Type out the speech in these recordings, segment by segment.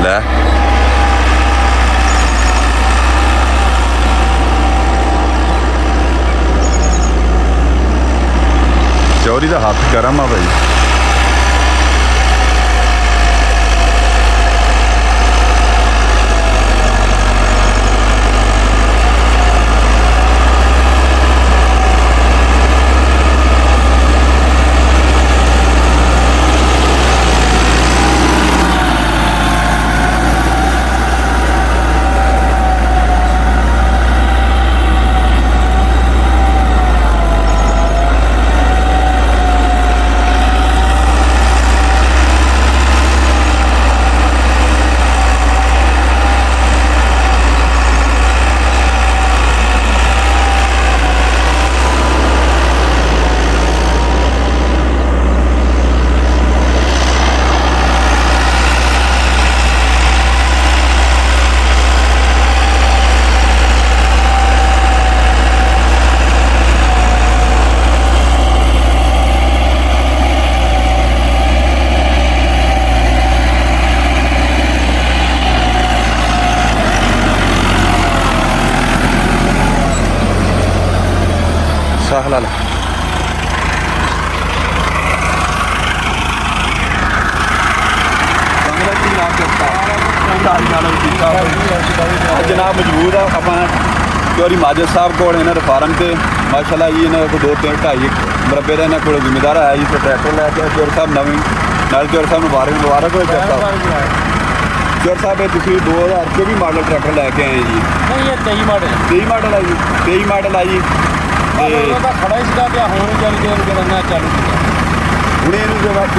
ਲੈ ਚੌਰੀ ਦਾ ਹੱਥ ਗਰਮ ਆ ਭਾਈ। ਸਾਹਲਾ जनाब मौजूद है आप चौरी माजद साहब को इन्होंने फार्म से माशाल्लाह जी इन्होंने को 2-3-2.5 मरबे का इन्होंने को जिम्मेदार है जी तो ट्रैक्टर लैके चौर साहब नवी नाल चौर साहब मुबारक हो चौर साहब 2024 मॉडल ट्रैक्टर लैके आए जी। नहीं ये 23 मॉडल है जी। 23 मॉडल है जी। खड़ा ही हूँ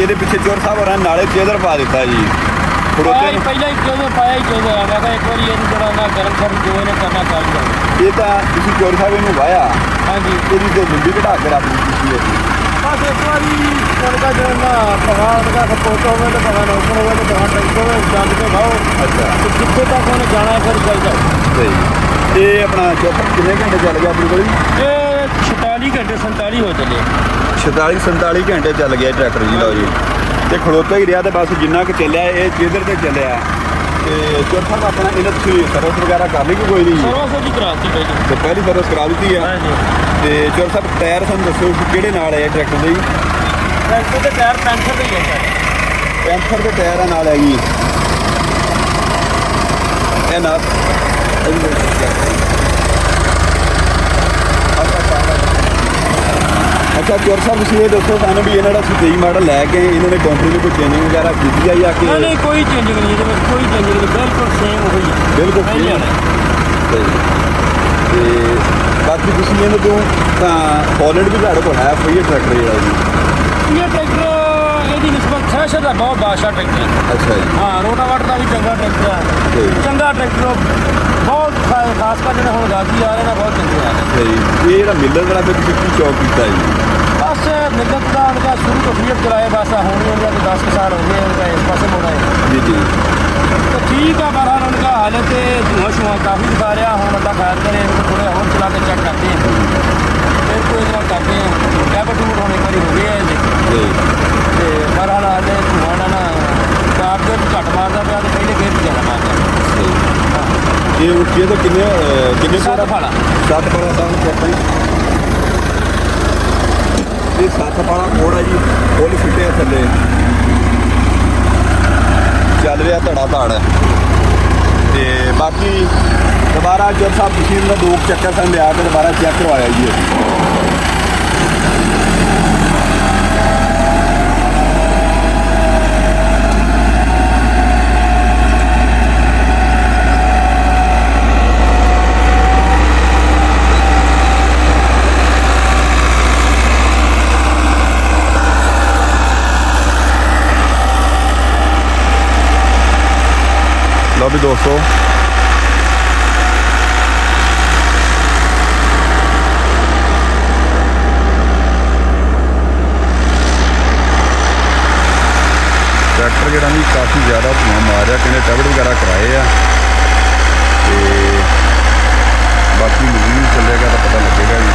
ये पिछले चौर साहब और नाले चेदर पा दिता जी पहले ही पाया ही चौदह मैं कहा एक बार ये ना गर्म शर्म जो इन्हें करना चाहिए। ये तो किसी चौर साहब इन्हों वाया हाँ जी पूरी तो लंबी घटा के रख दी बस एक बार उनका जो ना पगा उनका सपोर्ट हो तो पगा नौकर हो तो पगा टैंक हो जंग के भाओ। अच्छा तो कितने तक उन्हें जाना है फिर चल जाओ। सही ये अपना चौपर कितने घंटे चल गया अपने को ये 46 घंटे 47 हो चले 46-47 घंटे चल गया ट्रैक्टर जी। लो जी तो खड़ोता ही रहा तो बस जिन्ना कि चलिया ये चेदर से चलिया तो चौथा अपना इन्हें सर्विस वगैरह कर ली कि कोई नहीं सर्विस भी करा दी पहले तो पहली सर्विस करा दी है। तो चौर साहब टायर सानू दसो कि नाल है ट्रैक्टर के ट्रैक्टर के टायर पैंथर के है पैंथर के टायर नाल हैगी ये ना अच्छा चौर साहब तुम ये दसो सानू भी इन्होंने 23 मॉडल लैके इन्होंने कंपनी में कोई चेंजिंग वगैरह की है या कि नहीं कोई चेंजिंग नहीं है कोई चेंजिंग नहीं बिल्कुल सेम वही है बिल्कुल सही बाकी तुम इन्हों तो हॉलैंड भी तुहाडे कोल है फ्री ट्रैक्टर जी ये ट्रैक्टर ਇਹਦੀ ਨਿਸਬਤ ਥ੍ਰੈਸ਼ਰ ਦਾ ਬਹੁਤ ਬਾਦਸ਼ਾਹ ਟਰੈਕਟਰ ਹੈ। ਅੱਛਾ ਜੀ ਹਾਂ ਰੋਟਾਵੇਟਰ ਦਾ ਵੀ ਚੰਗਾ ਟਰੈਕਟਰ ਹੈ ਚੰਗਾ ਟਰੈਕਟਰ ਬਹੁਤ ਖਾਸ ਕਰ ਜਿਹੜਾ ਹੁਣ ਗਾਜੀ ਆ ਰਿਹਾ ਨਾ ਬਹੁਤ ਚੰਗੇ ਆ ਰਹੇ। ਸਹੀ ਇਹ ਜਿਹੜਾ ਮਿਲਣ ਵਾਲਾ ਫਿਰ ਤੁਸੀਂ ਕੀ ਚੌਕ ਕੀਤਾ ਜੀ ਬਸ ਮਿਲਤ ਦਾ ਉਹਦਾ ਸ਼ੁਰੂ ਤੋਂ ਫੀਟ ਚਲਾਏ ਬਸ ਹੁਣ ਹੀ ਉਹਦਾ 10 ਸਾਲ ਹੋ ਗਏ ਉਹਦਾ ਇਸ ਪਾਸੇ ਮੋੜਾ ਹੈ ਜੀ ਜੀ तो ठीक है बहरहाल उनका हालत धुआं शुआं काफ़ी दिखा रहा हूँ अल्लाह खैर करे इनको थोड़े और चला के चेक करते हैं फिर कोई इतना करते हैं टैबट टूट होने वाली हो गया है तो बहरहाल हाले धुआं ना कार के घट मारता पाया तो पहले गेट ज़्यादा मारता ये उठिए तो किन्ने 7 फाड़ा 7 फाड़ा साहब कहते हैं ये 7 फाड़ा कोड है जी फुल फिटे थले चल रहा धड़ा धड़ तो बाकी दोबारा जब साहब मशीन का 2 चक्कर सन लिया के दोबारा चेक करवाया जी। लो भी दोस्तों ट्रैक्टर जो भी काफ़ी ज़्यादा धुआं मार रहा कहने टैबलेट वगैरह कराए आ बाकी मूवी चलेगा तो पता लगेगा जी।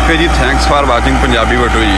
ਓਕੇ ਜੀ, ਥੈਂਕਸ ਫਾਰ ਵਾਚਿੰਗ ਪੰਜਾਬੀ ਬਟੂ ਜੀ।